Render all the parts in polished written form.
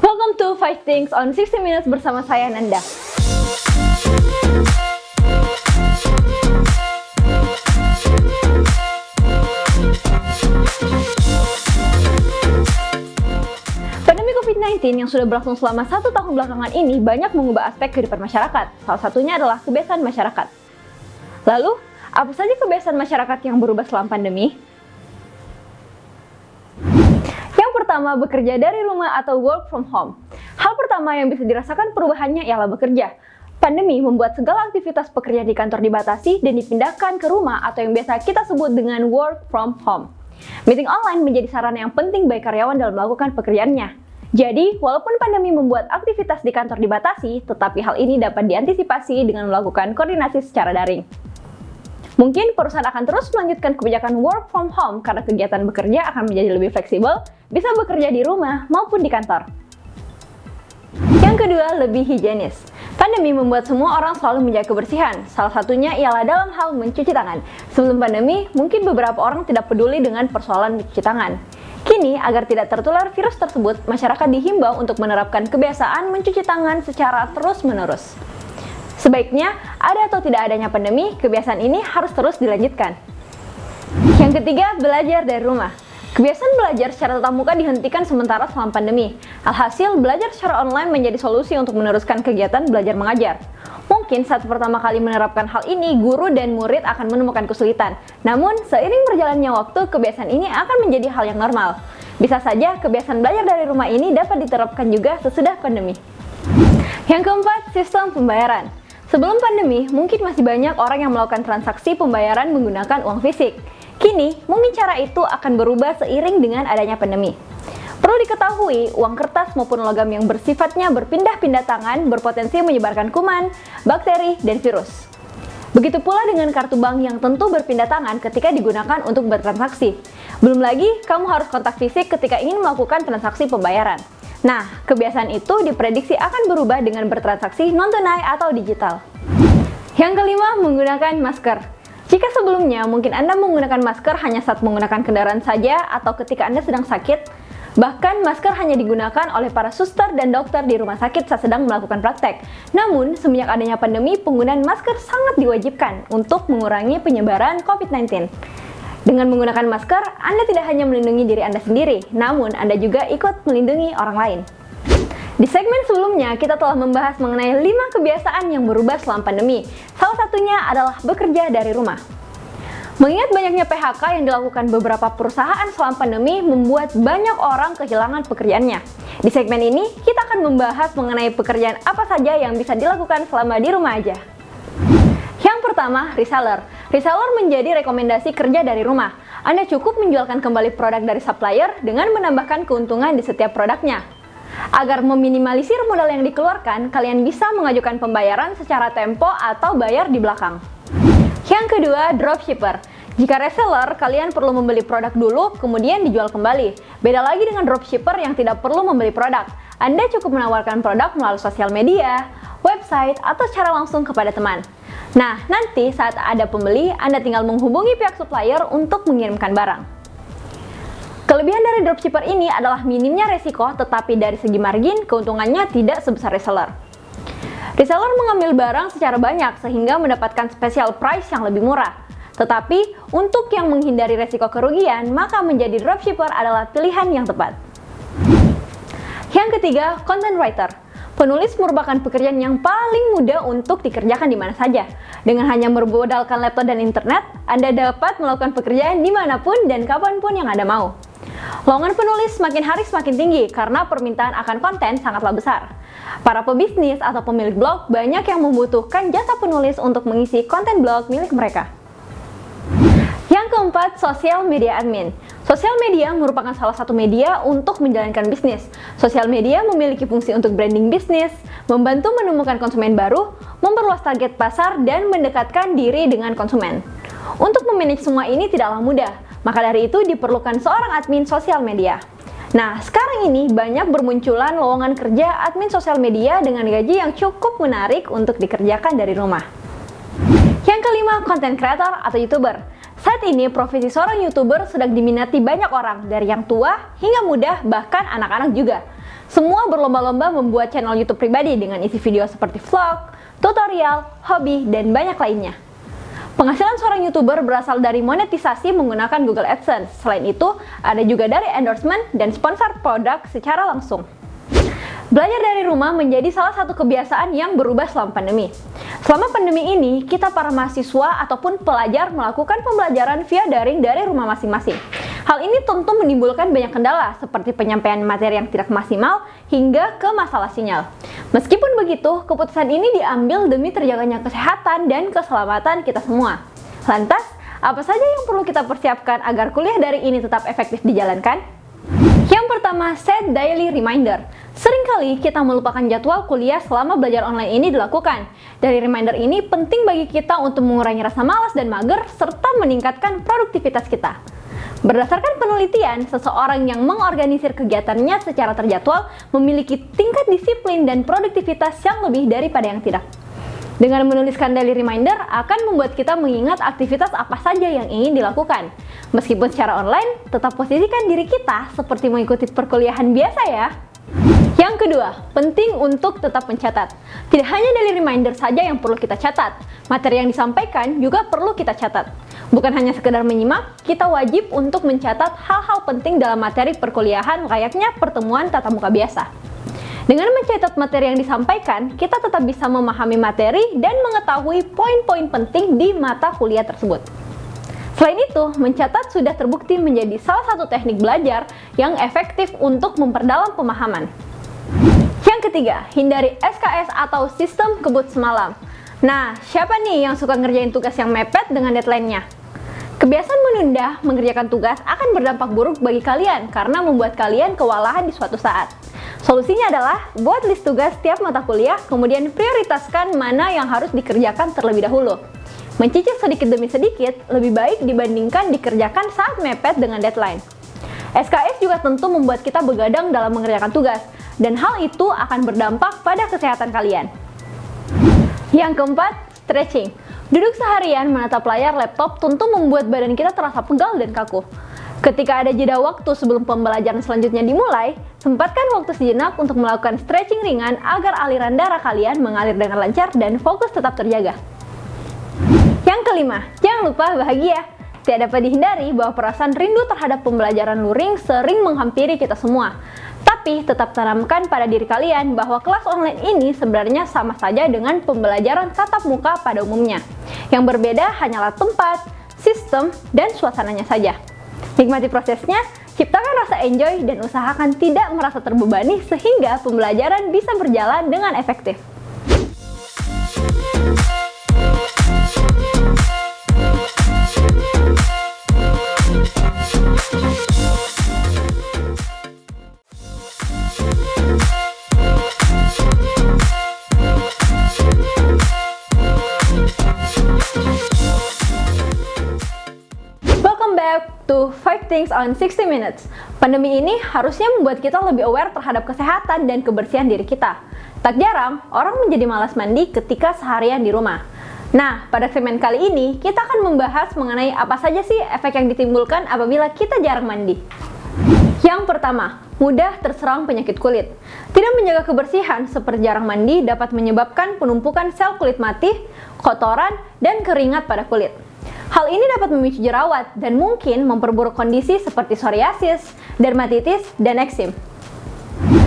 Welcome to 5 Things on 60 Minutes bersama saya Nanda. Pandemi COVID-19 yang sudah berlangsung selama 1 tahun belakangan ini banyak mengubah aspek kehidupan masyarakat. Salah satunya adalah kebiasaan masyarakat. Lalu, apa saja kebiasaan masyarakat yang berubah selama pandemi? Pertama, bekerja dari rumah atau work from home. Hal pertama yang bisa dirasakan perubahannya ialah bekerja. Pandemi membuat segala aktivitas pekerjaan di kantor dibatasi dan dipindahkan ke rumah atau yang biasa kita sebut dengan work from home. Meeting online menjadi sarana yang penting bagi karyawan dalam melakukan pekerjaannya. Jadi, walaupun pandemi membuat aktivitas di kantor dibatasi, tetapi hal ini dapat diantisipasi dengan melakukan koordinasi secara daring. Mungkin perusahaan akan terus melanjutkan kebijakan work from home karena kegiatan bekerja akan menjadi lebih fleksibel, bisa bekerja di rumah maupun di kantor. Yang kedua, lebih higienis. Pandemi membuat semua orang selalu menjaga kebersihan. Salah satunya ialah dalam hal mencuci tangan. Sebelum pandemi, mungkin beberapa orang tidak peduli dengan persoalan mencuci tangan. Kini, agar tidak tertular virus tersebut, masyarakat dihimbau untuk menerapkan kebiasaan mencuci tangan secara terus-menerus. Sebaiknya, ada atau tidak adanya pandemi, kebiasaan ini harus terus dilanjutkan. Yang ketiga, belajar dari rumah. Kebiasaan belajar secara tatap muka dihentikan sementara selama pandemi. Alhasil, belajar secara online menjadi solusi untuk meneruskan kegiatan belajar mengajar. Mungkin saat pertama kali menerapkan hal ini, guru dan murid akan menemukan kesulitan. Namun, seiring berjalannya waktu, kebiasaan ini akan menjadi hal yang normal. Bisa saja, kebiasaan belajar dari rumah ini dapat diterapkan juga sesudah pandemi. Yang keempat, sistem pembayaran. Sebelum pandemi, mungkin masih banyak orang yang melakukan transaksi pembayaran menggunakan uang fisik. Kini, mungkin cara itu akan berubah seiring dengan adanya pandemi. Perlu diketahui, uang kertas maupun logam yang bersifatnya berpindah-pindah tangan berpotensi menyebarkan kuman, bakteri, dan virus. Begitu pula dengan kartu bank yang tentu berpindah tangan ketika digunakan untuk bertransaksi. Belum lagi, kamu harus kontak fisik ketika ingin melakukan transaksi pembayaran. Nah, kebiasaan itu diprediksi akan berubah dengan bertransaksi non-tunai atau digital. Yang kelima, menggunakan masker. Jika sebelumnya mungkin Anda menggunakan masker hanya saat menggunakan kendaraan saja atau ketika Anda sedang sakit, bahkan masker hanya digunakan oleh para suster dan dokter di rumah sakit saat sedang melakukan praktek. Namun, semenjak adanya pandemi, penggunaan masker sangat diwajibkan untuk mengurangi penyebaran COVID-19. Dengan menggunakan masker, Anda tidak hanya melindungi diri Anda sendiri, namun Anda juga ikut melindungi orang lain. Di segmen sebelumnya, kita telah membahas mengenai 5 kebiasaan yang berubah selama pandemi. Salah satunya adalah bekerja dari rumah. Mengingat banyaknya PHK yang dilakukan beberapa perusahaan selama pandemi membuat banyak orang kehilangan pekerjaannya. Di segmen ini, kita akan membahas mengenai pekerjaan apa saja yang bisa dilakukan selama di rumah aja. Yang pertama, reseller. Reseller menjadi rekomendasi kerja dari rumah. Anda cukup menjualkan kembali produk dari supplier dengan menambahkan keuntungan di setiap produknya. Agar meminimalisir modal yang dikeluarkan, kalian bisa mengajukan pembayaran secara tempo atau bayar di belakang. Yang kedua, dropshipper. Jika reseller, kalian perlu membeli produk dulu, kemudian dijual kembali. Beda lagi dengan dropshipper yang tidak perlu membeli produk. Anda cukup menawarkan produk melalui sosial media, website, atau secara langsung kepada teman. Nah, nanti saat ada pembeli, Anda tinggal menghubungi pihak supplier untuk mengirimkan barang. Kelebihan dari dropshipper ini adalah minimnya resiko, tetapi dari segi margin, keuntungannya tidak sebesar reseller. Reseller mengambil barang secara banyak sehingga mendapatkan special price yang lebih murah. Tetapi, untuk yang menghindari resiko kerugian, maka menjadi dropshipper adalah pilihan yang tepat. Yang ketiga, content writer. Penulis merupakan pekerjaan yang paling mudah untuk dikerjakan di mana saja. Dengan hanya bermodalkan laptop dan internet, Anda dapat melakukan pekerjaan dimanapun dan kapanpun yang Anda mau. Lowongan penulis semakin hari semakin tinggi karena permintaan akan konten sangatlah besar. Para pebisnis atau pemilik blog banyak yang membutuhkan jasa penulis untuk mengisi konten blog milik mereka. Yang keempat, sosial media admin. Sosial media merupakan salah satu media untuk menjalankan bisnis. Sosial media memiliki fungsi untuk branding bisnis, membantu menemukan konsumen baru, memperluas target pasar, dan mendekatkan diri dengan konsumen. Untuk memanage semua ini tidaklah mudah, maka dari itu diperlukan seorang admin sosial media. Nah, sekarang ini banyak bermunculan lowongan kerja admin sosial media dengan gaji yang cukup menarik untuk dikerjakan dari rumah. Yang kelima, content creator atau YouTuber. Saat ini, profesi seorang YouTuber sedang diminati banyak orang, dari yang tua hingga muda, bahkan anak-anak juga. Semua berlomba-lomba membuat channel YouTube pribadi dengan isi video seperti vlog, tutorial, hobi, dan banyak lainnya. Penghasilan seorang YouTuber berasal dari monetisasi menggunakan Google AdSense. Selain itu, ada juga dari endorsement dan sponsor produk secara langsung. Belajar dari rumah menjadi salah satu kebiasaan yang berubah selama pandemi. Selama pandemi ini, kita para mahasiswa ataupun pelajar melakukan pembelajaran via daring dari rumah masing-masing. Hal ini tentu menimbulkan banyak kendala, seperti penyampaian materi yang tidak maksimal hingga ke masalah sinyal. Meskipun begitu, keputusan ini diambil demi terjaganya kesehatan dan keselamatan kita semua. Lantas, apa saja yang perlu kita persiapkan agar kuliah daring ini tetap efektif dijalankan? Yang pertama, set daily reminder. Seringkali kita melupakan jadwal kuliah selama belajar online ini dilakukan. Dari reminder ini penting bagi kita untuk mengurangi rasa malas dan mager, serta meningkatkan produktivitas kita. Berdasarkan penelitian, seseorang yang mengorganisir kegiatannya secara terjadwal memiliki tingkat disiplin dan produktivitas yang lebih daripada yang tidak. Dengan menuliskan daily reminder akan membuat kita mengingat aktivitas apa saja yang ingin dilakukan. Meskipun secara online, tetap posisikan diri kita seperti mengikuti perkuliahan biasa ya. Yang kedua, penting untuk tetap mencatat. Tidak hanya daily reminder saja yang perlu kita catat, materi yang disampaikan juga perlu kita catat. Bukan hanya sekedar menyimak, kita wajib untuk mencatat hal-hal penting dalam materi perkuliahan layaknya pertemuan tatap muka biasa. Dengan mencatat materi yang disampaikan, kita tetap bisa memahami materi dan mengetahui poin-poin penting di mata kuliah tersebut. Selain itu, mencatat sudah terbukti menjadi salah satu teknik belajar yang efektif untuk memperdalam pemahaman. Yang ketiga, hindari SKS atau sistem kebut semalam. Nah, siapa nih yang suka ngerjain tugas yang mepet dengan deadline-nya? Kebiasaan menunda mengerjakan tugas akan berdampak buruk bagi kalian karena membuat kalian kewalahan di suatu saat. Solusinya adalah buat list tugas tiap mata kuliah, kemudian prioritaskan mana yang harus dikerjakan terlebih dahulu. Mencicil sedikit demi sedikit lebih baik dibandingkan dikerjakan saat mepet dengan deadline. SKS juga tentu membuat kita begadang dalam mengerjakan tugas, dan hal itu akan berdampak pada kesehatan kalian. Yang keempat, stretching. Duduk seharian menatap layar laptop tentu membuat badan kita terasa pegal dan kaku. Ketika ada jeda waktu sebelum pembelajaran selanjutnya dimulai, sempatkan waktu sejenak untuk melakukan stretching ringan agar aliran darah kalian mengalir dengan lancar dan fokus tetap terjaga. Yang kelima, jangan lupa bahagia. Tidak dapat dihindari bahwa perasaan rindu terhadap pembelajaran luring sering menghampiri kita semua. Tapi tetap tanamkan pada diri kalian bahwa kelas online ini sebenarnya sama saja dengan pembelajaran tatap muka pada umumnya. Yang berbeda hanyalah tempat, sistem, dan suasananya saja. Nikmati prosesnya, ciptakan rasa enjoy, dan usahakan tidak merasa terbebani sehingga pembelajaran bisa berjalan dengan efektif. To 5 things on 60 minutes. Pandemi ini harusnya membuat kita lebih aware terhadap kesehatan dan kebersihan diri kita. Tak jarang, orang menjadi malas mandi ketika seharian di rumah. Nah, pada segmen kali ini, kita akan membahas mengenai apa saja sih efek yang ditimbulkan apabila kita jarang mandi. Yang pertama, mudah terserang penyakit kulit. Tidak menjaga kebersihan seperti jarang mandi dapat menyebabkan penumpukan sel kulit mati, kotoran, dan keringat pada kulit. Hal ini dapat memicu jerawat dan mungkin memperburuk kondisi seperti psoriasis, dermatitis, dan eksim.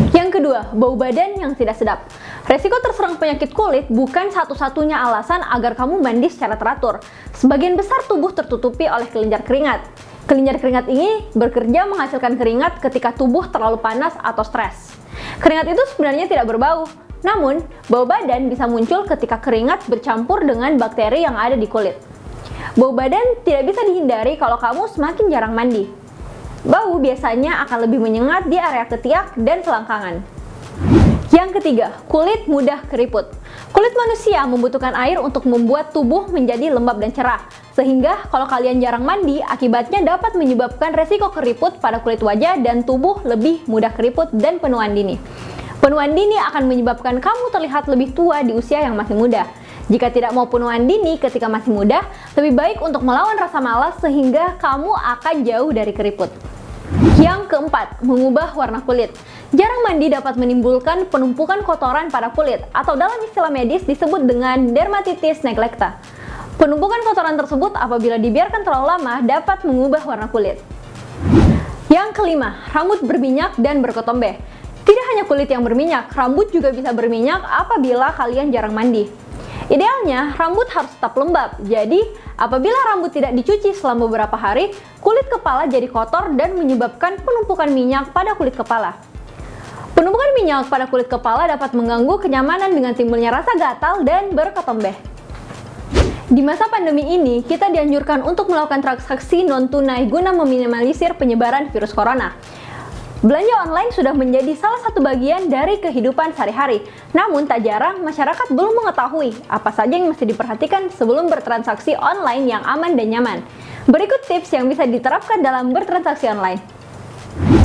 Yang kedua, bau badan yang tidak sedap. Resiko terserang penyakit kulit bukan satu-satunya alasan agar kamu mandi secara teratur. Sebagian besar tubuh tertutupi oleh kelenjar keringat. Kelenjar keringat ini bekerja menghasilkan keringat ketika tubuh terlalu panas atau stres. Keringat itu sebenarnya tidak berbau, namun bau badan bisa muncul ketika keringat bercampur dengan bakteri yang ada di kulit. Bau badan tidak bisa dihindari kalau kamu semakin jarang mandi. Bau biasanya akan lebih menyengat di area ketiak dan selangkangan. Yang ketiga, kulit mudah keriput. Kulit manusia membutuhkan air untuk membuat tubuh menjadi lembab dan cerah. Sehingga kalau kalian jarang mandi, akibatnya dapat menyebabkan resiko keriput pada kulit wajah dan tubuh lebih mudah keriput dan penuaan dini. Penuaan dini akan menyebabkan kamu terlihat lebih tua di usia yang masih muda. Jika tidak mau penuaan dini ketika masih muda, lebih baik untuk melawan rasa malas sehingga kamu akan jauh dari keriput. Yang keempat, mengubah warna kulit. Jarang mandi dapat menimbulkan penumpukan kotoran pada kulit atau dalam istilah medis disebut dengan dermatitis neglecta. Penumpukan kotoran tersebut apabila dibiarkan terlalu lama dapat mengubah warna kulit. Yang kelima, rambut berminyak dan berketombe. Tidak hanya kulit yang berminyak, rambut juga bisa berminyak apabila kalian jarang mandi. Idealnya, rambut harus tetap lembab. Jadi, apabila rambut tidak dicuci selama beberapa hari, kulit kepala jadi kotor dan menyebabkan penumpukan minyak pada kulit kepala. Penumpukan minyak pada kulit kepala dapat mengganggu kenyamanan dengan timbulnya rasa gatal dan berketombe. Di masa pandemi ini, kita dianjurkan untuk melakukan transaksi non-tunai guna meminimalisir penyebaran virus corona. Belanja online sudah menjadi salah satu bagian dari kehidupan sehari-hari. Namun tak jarang masyarakat belum mengetahui apa saja yang mesti diperhatikan sebelum bertransaksi online yang aman dan nyaman. Berikut tips yang bisa diterapkan dalam bertransaksi online.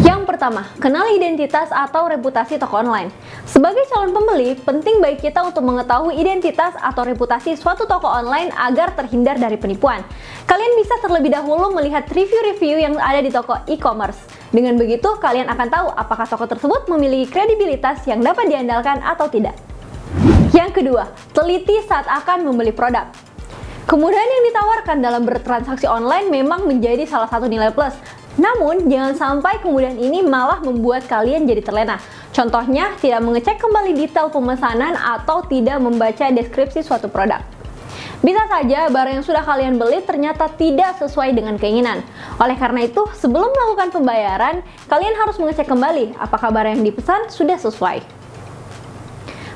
Yang pertama, kenali identitas atau reputasi toko online. Sebagai calon pembeli, penting bagi kita untuk mengetahui identitas atau reputasi suatu toko online agar terhindar dari penipuan. Kalian bisa terlebih dahulu melihat review-review yang ada di toko e-commerce. Dengan begitu, kalian akan tahu apakah toko tersebut memiliki kredibilitas yang dapat diandalkan atau tidak. Yang kedua, teliti saat akan membeli produk. Kemudahan yang ditawarkan dalam bertransaksi online memang menjadi salah satu nilai plus. Namun, jangan sampai kemudian ini malah membuat kalian jadi terlena. Contohnya, tidak mengecek kembali detail pemesanan atau tidak membaca deskripsi suatu produk. Bisa saja barang yang sudah kalian beli ternyata tidak sesuai dengan keinginan. Oleh karena itu, sebelum melakukan pembayaran, kalian harus mengecek kembali apakah barang yang dipesan sudah sesuai.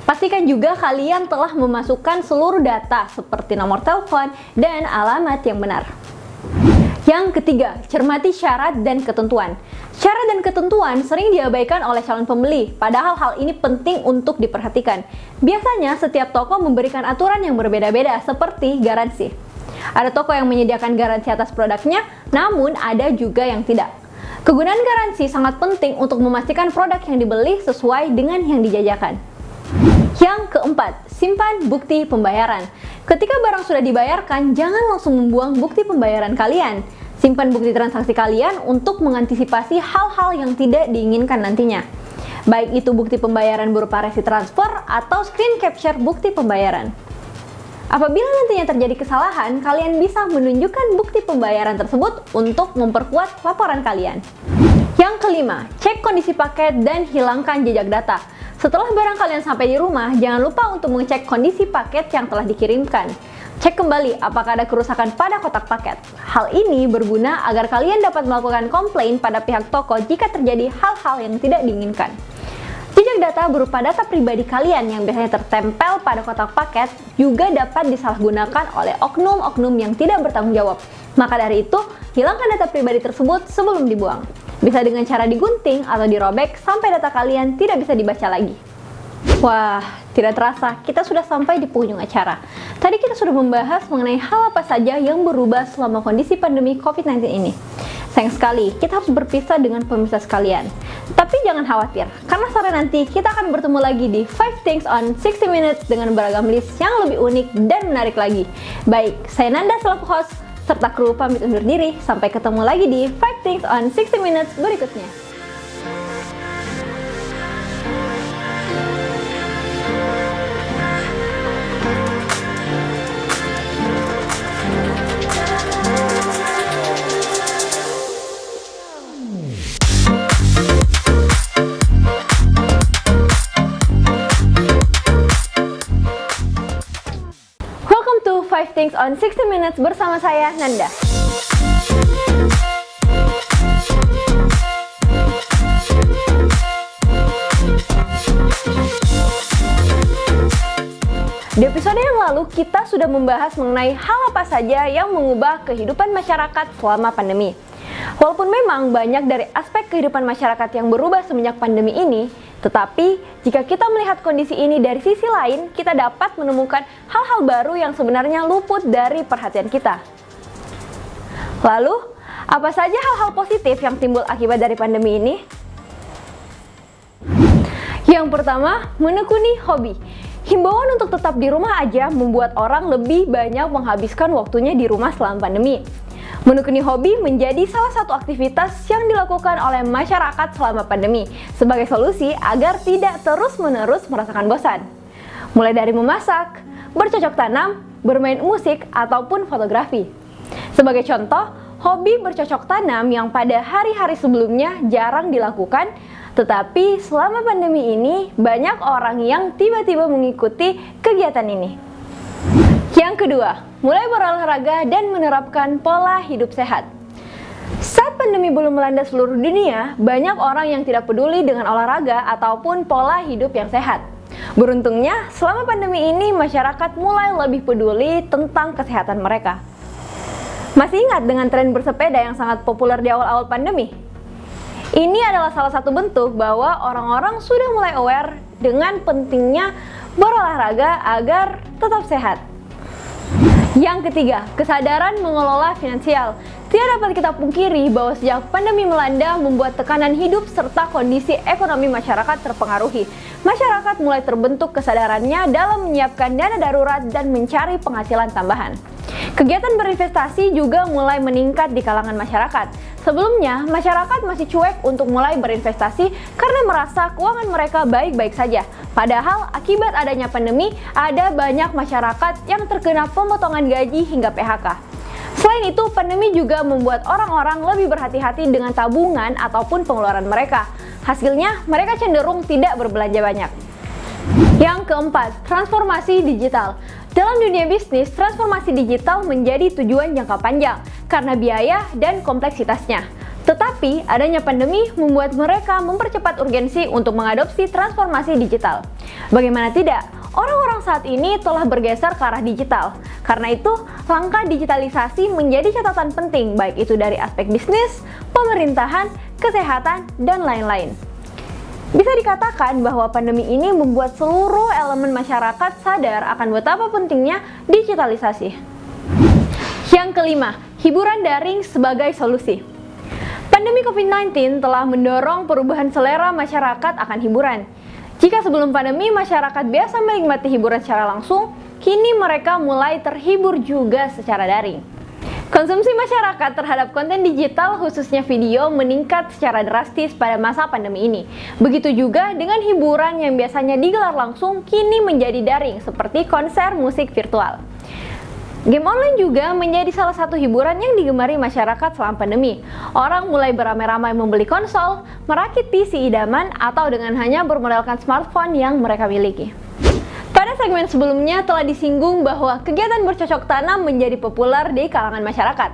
Pastikan juga kalian telah memasukkan seluruh data seperti nomor telepon dan alamat yang benar. Yang ketiga, cermati syarat dan ketentuan. Syarat dan ketentuan sering diabaikan oleh calon pembeli, padahal hal ini penting untuk diperhatikan. Biasanya, setiap toko memberikan aturan yang berbeda-beda, seperti garansi. Ada toko yang menyediakan garansi atas produknya, namun ada juga yang tidak. Kegunaan garansi sangat penting untuk memastikan produk yang dibeli sesuai dengan yang dijajakan. Yang keempat, simpan bukti pembayaran. Ketika barang sudah dibayarkan, jangan langsung membuang bukti pembayaran kalian. Simpan bukti transaksi kalian untuk mengantisipasi hal-hal yang tidak diinginkan nantinya. Baik itu bukti pembayaran berupa resi transfer atau screen capture bukti pembayaran. Apabila nantinya terjadi kesalahan, kalian bisa menunjukkan bukti pembayaran tersebut untuk memperkuat laporan kalian. Yang kelima, cek kondisi paket dan hilangkan jejak data. Setelah barang kalian sampai di rumah, jangan lupa untuk mengecek kondisi paket yang telah dikirimkan. Cek kembali apakah ada kerusakan pada kotak paket. Hal ini berguna agar kalian dapat melakukan komplain pada pihak toko jika terjadi hal-hal yang tidak diinginkan. Jejak data berupa data pribadi kalian yang biasanya tertempel pada kotak paket juga dapat disalahgunakan oleh oknum-oknum yang tidak bertanggung jawab. Maka dari itu, hilangkan data pribadi tersebut sebelum dibuang. Bisa dengan cara digunting atau dirobek sampai data kalian tidak bisa dibaca lagi. Wah, tidak terasa kita sudah sampai di penghujung acara. Tadi kita sudah membahas mengenai hal apa saja yang berubah selama kondisi pandemi COVID-19 ini. Sayang sekali, kita harus berpisah dengan pemirsa sekalian. Tapi jangan khawatir, karena sore nanti kita akan bertemu lagi di 5 Things on 60 Minutes dengan beragam list yang lebih unik dan menarik lagi. Baik, saya Nanda selaku host, serta kru pamit undur diri. Sampai ketemu lagi di 5 Things on 60 Minutes berikutnya. Welcome to 5 Things on 60 Minutes bersama saya, Nanda. Di episode yang lalu, kita sudah membahas mengenai hal apa saja yang mengubah kehidupan masyarakat selama pandemi. Walaupun memang banyak dari aspek kehidupan masyarakat yang berubah semenjak pandemi ini, tetapi jika kita melihat kondisi ini dari sisi lain, kita dapat menemukan hal-hal baru yang sebenarnya luput dari perhatian kita. Lalu, apa saja hal-hal positif yang timbul akibat dari pandemi ini? Yang pertama, menekuni hobi. Himbauan untuk tetap di rumah aja membuat orang lebih banyak menghabiskan waktunya di rumah selama pandemi. Menekuni hobi menjadi salah satu aktivitas yang dilakukan oleh masyarakat selama pandemi sebagai solusi agar tidak terus-menerus merasakan bosan. Mulai dari memasak, bercocok tanam, bermain musik, ataupun fotografi. Sebagai contoh, hobi bercocok tanam yang pada hari-hari sebelumnya jarang dilakukan, tetapi selama pandemi ini banyak orang yang tiba-tiba mengikuti kegiatan ini. Yang kedua, mulai berolahraga dan menerapkan pola hidup sehat. Saat pandemi belum melanda seluruh dunia, banyak orang yang tidak peduli dengan olahraga ataupun pola hidup yang sehat. Beruntungnya, selama pandemi ini masyarakat mulai lebih peduli tentang kesehatan mereka. Masih ingat dengan tren bersepeda yang sangat populer di awal-awal pandemi? Ini adalah salah satu bentuk bahwa orang-orang sudah mulai aware dengan pentingnya berolahraga agar tetap sehat. Yang ketiga, kesadaran mengelola finansial. Tidak dapat kita pungkiri bahwa sejak pandemi melanda membuat tekanan hidup serta kondisi ekonomi masyarakat terpengaruhi. Masyarakat mulai terbentuk kesadarannya dalam menyiapkan dana darurat dan mencari penghasilan tambahan. Kegiatan berinvestasi juga mulai meningkat di kalangan masyarakat. Sebelumnya, masyarakat masih cuek untuk mulai berinvestasi karena merasa keuangan mereka baik-baik saja. Padahal, akibat adanya pandemi, ada banyak masyarakat yang terkena pemotongan gaji hingga PHK. Selain itu, pandemi juga membuat orang-orang lebih berhati-hati dengan tabungan ataupun pengeluaran mereka. Hasilnya, mereka cenderung tidak berbelanja banyak. Yang keempat, transformasi digital. Dalam dunia bisnis, transformasi digital menjadi tujuan jangka panjang karena biaya dan kompleksitasnya. Tetapi, adanya pandemi membuat mereka mempercepat urgensi untuk mengadopsi transformasi digital. Bagaimana tidak? Orang-orang saat ini telah bergeser ke arah digital. Karena itu, langkah digitalisasi menjadi catatan penting baik itu dari aspek bisnis, pemerintahan, kesehatan, dan lain-lain. Bisa dikatakan bahwa pandemi ini membuat seluruh elemen masyarakat sadar akan betapa pentingnya digitalisasi. Yang kelima, hiburan daring sebagai solusi. Pandemi COVID-19 telah mendorong perubahan selera masyarakat akan hiburan. Jika sebelum pandemi masyarakat biasa menikmati hiburan secara langsung, kini mereka mulai terhibur juga secara daring. Konsumsi masyarakat terhadap konten digital khususnya video meningkat secara drastis pada masa pandemi ini. Begitu juga dengan hiburan yang biasanya digelar langsung kini menjadi daring seperti konser musik virtual. Game online juga menjadi salah satu hiburan yang digemari masyarakat selama pandemi. Orang mulai beramai-ramai membeli konsol, merakit PC idaman, atau dengan hanya bermodalkan smartphone yang mereka miliki. Pada segmen sebelumnya telah disinggung bahwa kegiatan bercocok tanam menjadi populer di kalangan masyarakat.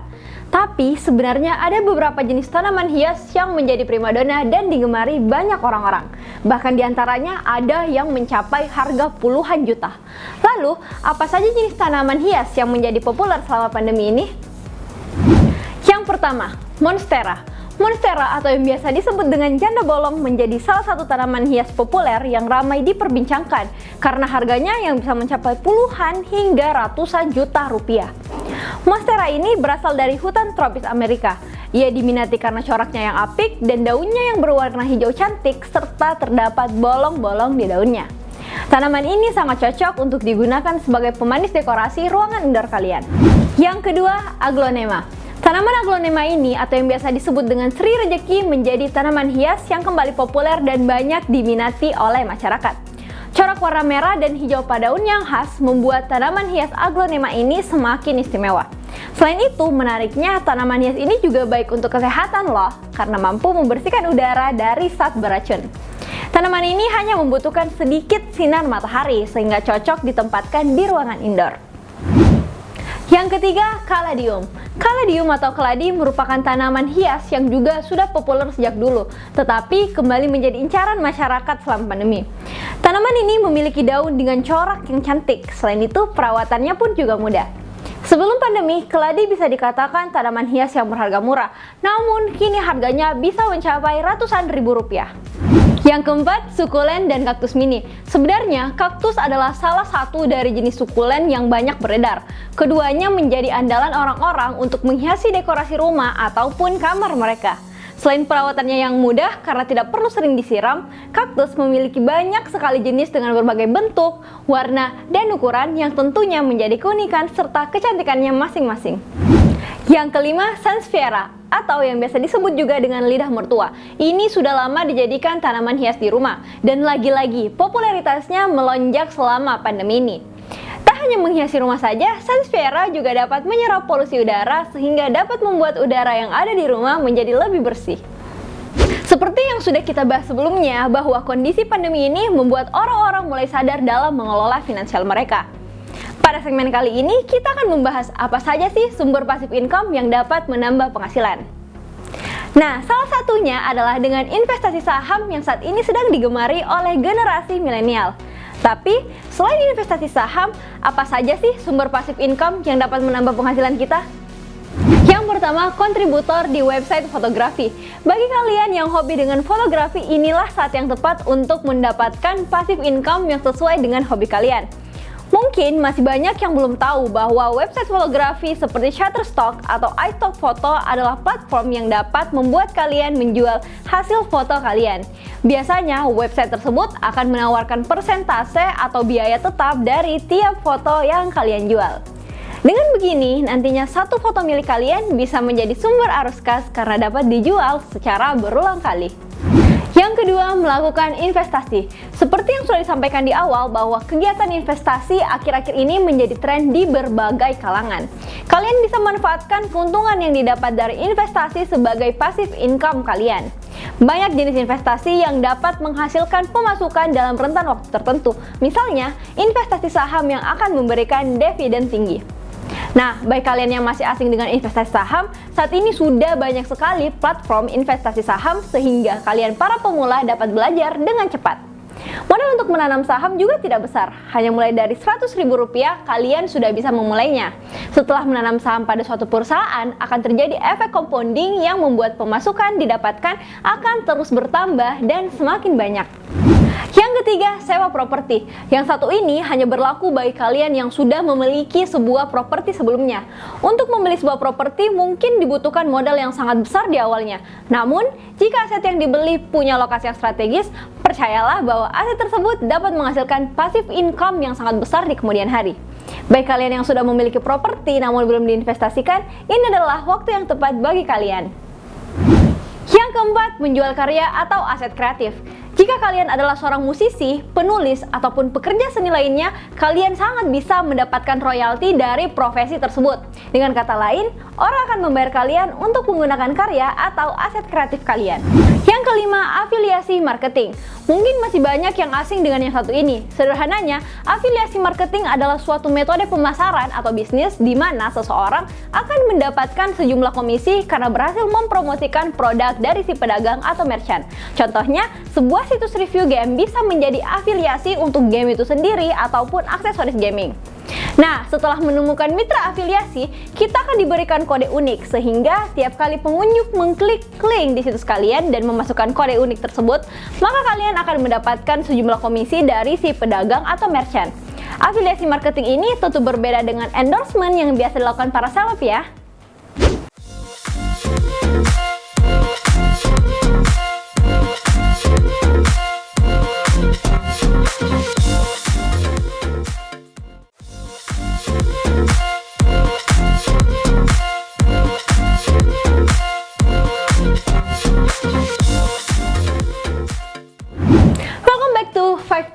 Tapi sebenarnya ada beberapa jenis tanaman hias yang menjadi primadona dan digemari banyak orang-orang. Bahkan diantaranya ada yang mencapai harga puluhan juta. Lalu, apa saja jenis tanaman hias yang menjadi populer selama pandemi ini? Yang pertama, Monstera. Monstera atau yang biasa disebut dengan janda bolong menjadi salah satu tanaman hias populer yang ramai diperbincangkan karena harganya yang bisa mencapai puluhan hingga ratusan juta rupiah. Monstera ini berasal dari hutan tropis Amerika. Ia diminati karena coraknya yang apik dan daunnya yang berwarna hijau cantik serta terdapat bolong-bolong di daunnya. Tanaman ini sangat cocok untuk digunakan sebagai pemanis dekorasi ruangan indoor kalian. Yang kedua, Aglonema. Tanaman aglonema ini atau yang biasa disebut dengan Sri Rejeki menjadi tanaman hias yang kembali populer dan banyak diminati oleh masyarakat. Corak warna merah dan hijau pada daun yang khas membuat tanaman hias aglonema ini semakin istimewa. Selain itu, menariknya tanaman hias ini juga baik untuk kesehatan loh, karena mampu membersihkan udara dari zat beracun. Tanaman ini hanya membutuhkan sedikit sinar matahari sehingga cocok ditempatkan di ruangan indoor. Yang ketiga, Caladium. Caladium atau keladi merupakan tanaman hias yang juga sudah populer sejak dulu, tetapi kembali menjadi incaran masyarakat selama pandemi. Tanaman ini memiliki daun dengan corak yang cantik, selain itu perawatannya pun juga mudah. Sebelum pandemi, keladi bisa dikatakan tanaman hias yang berharga murah, namun kini harganya bisa mencapai ratusan ribu rupiah. Yang keempat, sukulen dan kaktus mini. Sebenarnya, kaktus adalah salah satu dari jenis sukulen yang banyak beredar. Keduanya menjadi andalan orang-orang untuk menghiasi dekorasi rumah ataupun kamar mereka. Selain perawatannya yang mudah karena tidak perlu sering disiram, kaktus memiliki banyak sekali jenis dengan berbagai bentuk, warna, dan ukuran yang tentunya menjadi keunikan serta kecantikannya masing-masing. Yang kelima, Sansevieria atau yang biasa disebut juga dengan lidah mertua. Ini sudah lama dijadikan tanaman hias di rumah dan lagi-lagi popularitasnya melonjak selama pandemi ini. Tak hanya menghiasi rumah saja, Sansevieria juga dapat menyerap polusi udara sehingga dapat membuat udara yang ada di rumah menjadi lebih bersih. Seperti yang sudah kita bahas sebelumnya, bahwa kondisi pandemi ini membuat orang-orang mulai sadar dalam mengelola finansial mereka. Pada segmen kali ini, kita akan membahas apa saja sih sumber passive income yang dapat menambah penghasilan. Nah, salah satunya adalah dengan investasi saham yang saat ini sedang digemari oleh generasi milenial. Tapi, selain investasi saham, apa saja sih sumber passive income yang dapat menambah penghasilan kita? Yang pertama, kontributor di website fotografi. Bagi kalian yang hobi dengan fotografi, inilah saat yang tepat untuk mendapatkan passive income yang sesuai dengan hobi kalian. Mungkin masih banyak yang belum tahu bahwa website fotografi seperti Shutterstock atau iStock Photo adalah platform yang dapat membuat kalian menjual hasil foto kalian. Biasanya, website tersebut akan menawarkan persentase atau biaya tetap dari tiap foto yang kalian jual. Dengan begini, nantinya satu foto milik kalian bisa menjadi sumber arus kas karena dapat dijual secara berulang kali. Yang kedua, melakukan investasi. Seperti yang sudah disampaikan di awal bahwa kegiatan investasi akhir-akhir ini menjadi tren di berbagai kalangan. Kalian bisa manfaatkan keuntungan yang didapat dari investasi sebagai passive income kalian. Banyak jenis investasi yang dapat menghasilkan pemasukan dalam rentan waktu tertentu. Misalnya, investasi saham yang akan memberikan dividen tinggi. Nah, bagi kalian yang masih asing dengan investasi saham, saat ini sudah banyak sekali platform investasi saham sehingga kalian para pemula dapat belajar dengan cepat. Modal untuk menanam saham juga tidak besar, hanya mulai dari Rp100.000 kalian sudah bisa memulainya. Setelah menanam saham pada suatu perusahaan, akan terjadi efek compounding yang membuat pemasukan didapatkan akan terus bertambah dan semakin banyak. Yang ketiga, sewa properti. Yang satu ini hanya berlaku bagi kalian yang sudah memiliki sebuah properti sebelumnya. Untuk membeli sebuah properti mungkin dibutuhkan modal yang sangat besar di awalnya. Namun, jika aset yang dibeli punya lokasi yang strategis, percayalah bahwa aset tersebut dapat menghasilkan passive income yang sangat besar di kemudian hari. Bagi kalian yang sudah memiliki properti namun belum diinvestasikan, ini adalah waktu yang tepat bagi kalian. Yang keempat, menjual karya atau aset kreatif. Jika kalian adalah seorang musisi, penulis, ataupun pekerja seni lainnya, kalian sangat bisa mendapatkan royalti dari profesi tersebut. Dengan kata lain, orang akan membayar kalian untuk menggunakan karya atau aset kreatif kalian. Yang kelima, afiliasi marketing. Mungkin masih banyak yang asing dengan yang satu ini. Sederhananya, afiliasi marketing adalah suatu metode pemasaran atau bisnis di mana seseorang akan mendapatkan sejumlah komisi karena berhasil mempromosikan produk dari si pedagang atau merchant. Contohnya, sebuah situs review game bisa menjadi afiliasi untuk game itu sendiri ataupun aksesoris gaming. Nah, setelah menemukan mitra afiliasi, kita akan diberikan kode unik sehingga tiap kali pengunjung mengklik link di situs kalian dan memasukkan kode unik tersebut, maka kalian akan mendapatkan sejumlah komisi dari si pedagang atau merchant. Afiliasi marketing ini tentu berbeda dengan endorsement yang biasa dilakukan para seleb ya.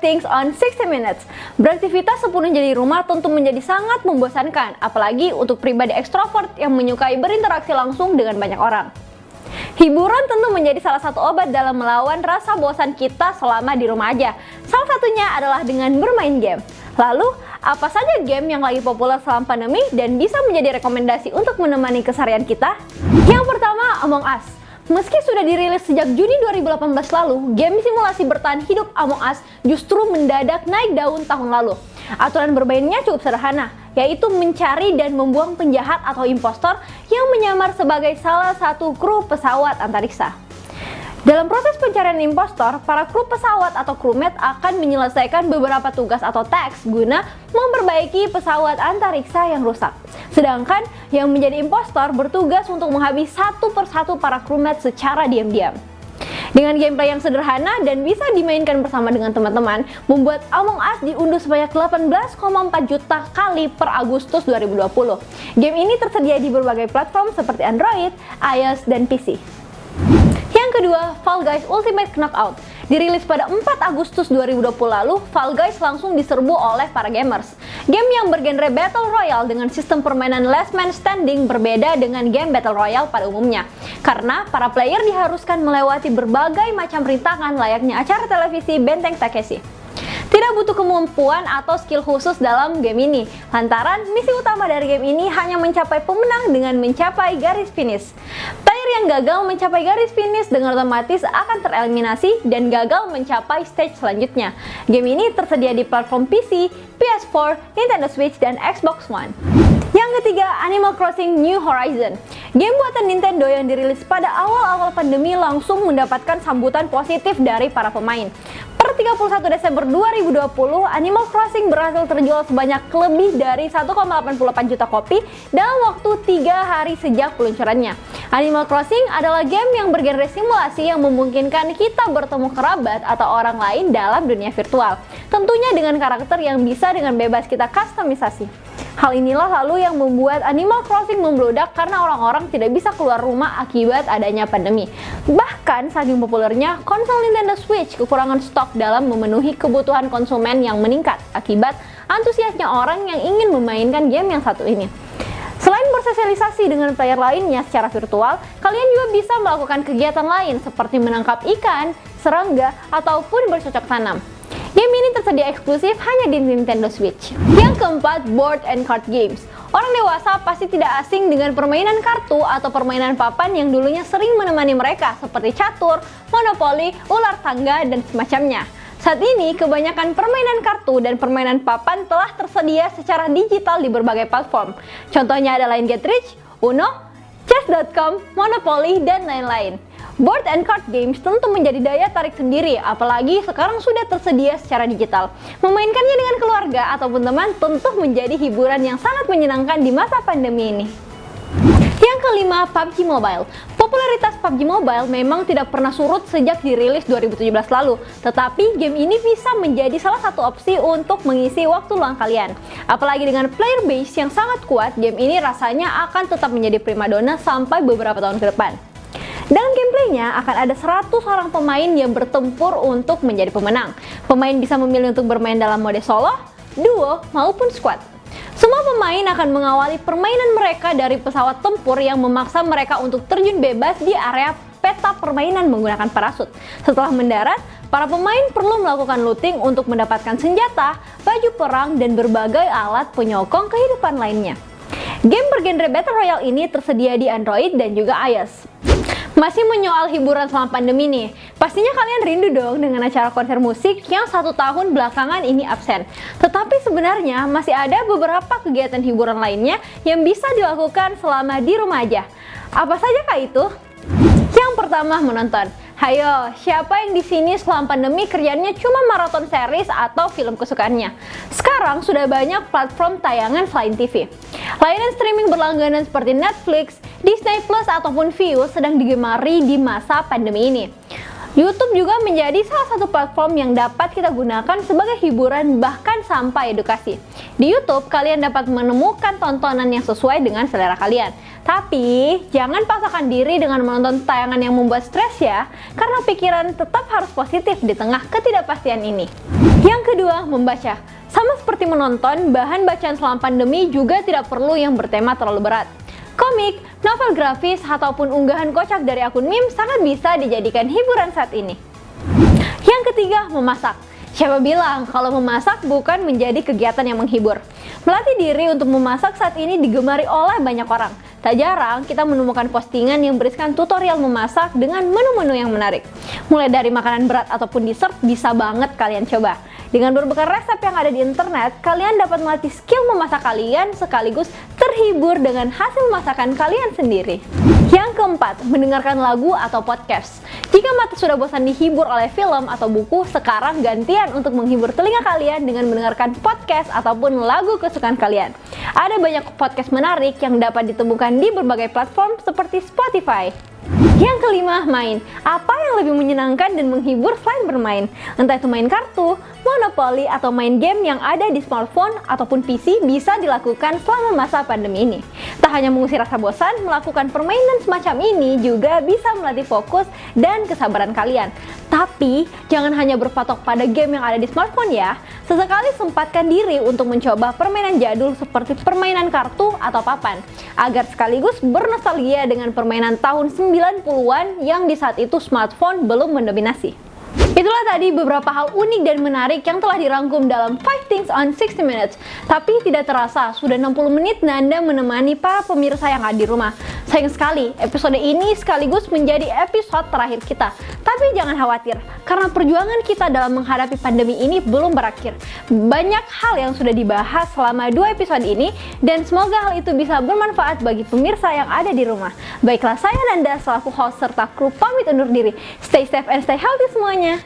Things on 60 Minutes. Beraktivitas sepenuhnya di rumah tentu menjadi sangat membosankan, apalagi untuk pribadi ekstrovert yang menyukai berinteraksi langsung dengan banyak orang. Hiburan tentu menjadi salah satu obat dalam melawan rasa bosan kita selama di rumah aja. Salah satunya adalah dengan bermain game. Lalu, apa saja game yang lagi populer selama pandemi dan bisa menjadi rekomendasi untuk menemani keseharian kita? Yang pertama, Among Us. Meski sudah dirilis sejak Juni 2018 lalu, game simulasi bertahan hidup Among Us justru mendadak naik daun tahun lalu. Aturan bermainnya cukup sederhana, yaitu mencari dan membuang penjahat atau impostor yang menyamar sebagai salah satu kru pesawat antariksa. Dalam proses pencarian impostor, para kru pesawat atau crewmate akan menyelesaikan beberapa tugas atau tasks guna memperbaiki pesawat antariksa yang rusak. Sedangkan yang menjadi impostor bertugas untuk menghabisi satu persatu para crewmate secara diam-diam. Dengan gameplay yang sederhana dan bisa dimainkan bersama dengan teman-teman, membuat Among Us diunduh sebanyak 18,4 juta kali per Agustus 2020. Game ini tersedia di berbagai platform seperti Android, iOS, dan PC. Yang kedua, Fall Guys Ultimate Knockout. Dirilis pada 4 Agustus 2020 lalu, Fall Guys langsung diserbu oleh para gamers. Game yang bergenre Battle Royale dengan sistem permainan last man standing berbeda dengan game Battle Royale pada umumnya. Karena para player diharuskan melewati berbagai macam rintangan layaknya acara televisi Benteng Takeshi. Tidak butuh kemampuan atau skill khusus dalam game ini, lantaran misi utama dari game ini hanya mencapai pemenang dengan mencapai garis finish. Player yang gagal mencapai garis finish dengan otomatis akan tereliminasi dan gagal mencapai stage selanjutnya. Game ini tersedia di platform PC, PS4, Nintendo Switch, dan Xbox One. Yang ketiga, Animal Crossing New Horizon. Game buatan Nintendo yang dirilis pada awal-awal pandemi langsung mendapatkan sambutan positif dari para pemain. Per 31 Desember 2020, Animal Crossing berhasil terjual sebanyak lebih dari 1,88 juta kopi dalam waktu 3 hari sejak peluncurannya. Animal Crossing adalah game yang bergenre simulasi yang memungkinkan kita bertemu kerabat atau orang lain dalam dunia virtual. Tentunya dengan karakter yang bisa dengan bebas kita customisasi. Hal inilah lalu yang membuat Animal Crossing membludak karena orang-orang tidak bisa keluar rumah akibat adanya pandemi. Bahkan saking populernya, konsol Nintendo Switch kekurangan stok dalam memenuhi kebutuhan konsumen yang meningkat akibat antusiasnya orang yang ingin memainkan game yang satu ini. Selain bersosialisasi dengan player lainnya secara virtual, kalian juga bisa melakukan kegiatan lain seperti menangkap ikan, serangga, ataupun bercocok tanam. Game ini tersedia eksklusif hanya di Nintendo Switch. Yang keempat, Board and Card Games. Orang dewasa pasti tidak asing dengan permainan kartu atau permainan papan yang dulunya sering menemani mereka seperti catur, monopoli, ular tangga, dan semacamnya. Saat ini, kebanyakan permainan kartu dan permainan papan telah tersedia secara digital di berbagai platform. Contohnya adalah Get Rich, Uno, Chess.com, Monopoly, dan lain-lain. Board and card games tentu menjadi daya tarik sendiri, apalagi sekarang sudah tersedia secara digital. Memainkannya dengan keluarga ataupun teman tentu menjadi hiburan yang sangat menyenangkan di masa pandemi ini. Yang kelima, PUBG Mobile. Popularitas PUBG Mobile memang tidak pernah surut sejak dirilis 2017 lalu, tetapi game ini bisa menjadi salah satu opsi untuk mengisi waktu luang kalian. Apalagi dengan player base yang sangat kuat, game ini rasanya akan tetap menjadi primadona sampai beberapa tahun ke depan. Dalam gameplaynya akan ada 100 orang pemain yang bertempur untuk menjadi pemenang. Pemain bisa memilih untuk bermain dalam mode solo, duo, maupun squad. Semua pemain akan mengawali permainan mereka dari pesawat tempur yang memaksa mereka untuk terjun bebas di area peta permainan menggunakan parasut. Setelah mendarat, para pemain perlu melakukan looting untuk mendapatkan senjata, baju perang, dan berbagai alat penyokong kehidupan lainnya. Game bergenre Battle Royale ini tersedia di Android dan juga iOS. Masih menyoal hiburan selama pandemi nih, pastinya kalian rindu dong dengan acara konser musik yang 1 tahun belakangan ini absen. Tetapi sebenarnya masih ada beberapa kegiatan hiburan lainnya yang bisa dilakukan selama di rumah aja. Apa saja kah itu? Yang pertama, menonton. Hayo, siapa yang di sini selama pandemi kerjanya cuma maraton series atau film kesukaannya? Sekarang sudah banyak platform tayangan selain TV. Layanan streaming berlangganan seperti Netflix, Disney Plus, ataupun Viu sedang digemari di masa pandemi ini. YouTube juga menjadi salah satu platform yang dapat kita gunakan sebagai hiburan bahkan sampai edukasi. Di YouTube, kalian dapat menemukan tontonan yang sesuai dengan selera kalian. Tapi, jangan paksakan diri dengan menonton tayangan yang membuat stres ya, karena pikiran tetap harus positif di tengah ketidakpastian ini. Yang kedua, membaca. Sama seperti menonton, bahan bacaan selama pandemi juga tidak perlu yang bertema terlalu berat. Komik, novel grafis, ataupun unggahan kocak dari akun meme sangat bisa dijadikan hiburan saat ini. Yang ketiga, memasak. Siapa bilang kalau memasak bukan menjadi kegiatan yang menghibur? Melatih diri untuk memasak saat ini digemari oleh banyak orang. Tak jarang kita menemukan postingan yang berisikan tutorial memasak dengan menu-menu yang menarik. Mulai dari makanan berat ataupun dessert bisa banget kalian coba. Dengan berbekal resep yang ada di internet, kalian dapat melatih skill memasak kalian sekaligus terhibur dengan hasil masakan kalian sendiri. Yang keempat, mendengarkan lagu atau podcast. Jika mata sudah bosan dihibur oleh film atau buku, sekarang gantian untuk menghibur telinga kalian dengan mendengarkan podcast ataupun lagu kesukaan kalian. Ada banyak podcast menarik yang dapat ditemukan di berbagai platform seperti Spotify. Yang kelima, main. Apa yang lebih menyenangkan dan menghibur selain bermain? Entah itu main kartu, monopoli, atau main game yang ada di smartphone ataupun PC bisa dilakukan selama masa pandemi ini. Tak hanya mengusir rasa bosan, melakukan permainan semacam ini juga bisa melatih fokus dan kesabaran kalian. Tapi, jangan hanya berpatok pada game yang ada di smartphone ya. Sesekali sempatkan diri untuk mencoba permainan jadul seperti permainan kartu atau papan, agar sekaligus bernostalgia dengan permainan tahun 90-an yang di saat itu smartphone belum mendominasi. Itulah tadi beberapa hal unik dan menarik yang telah dirangkum dalam 5 Things on 60 Minutes. Tapi tidak terasa, sudah 60 menit Nanda menemani para pemirsa yang ada di rumah. Sayang sekali, episode ini sekaligus menjadi episode terakhir kita. Tapi jangan khawatir, karena perjuangan kita dalam menghadapi pandemi ini belum berakhir. Banyak hal yang sudah dibahas selama 2 episode ini, dan semoga hal itu bisa bermanfaat bagi pemirsa yang ada di rumah. Baiklah, saya Nanda selaku host serta kru pamit undur diri. Stay safe and stay healthy semuanya.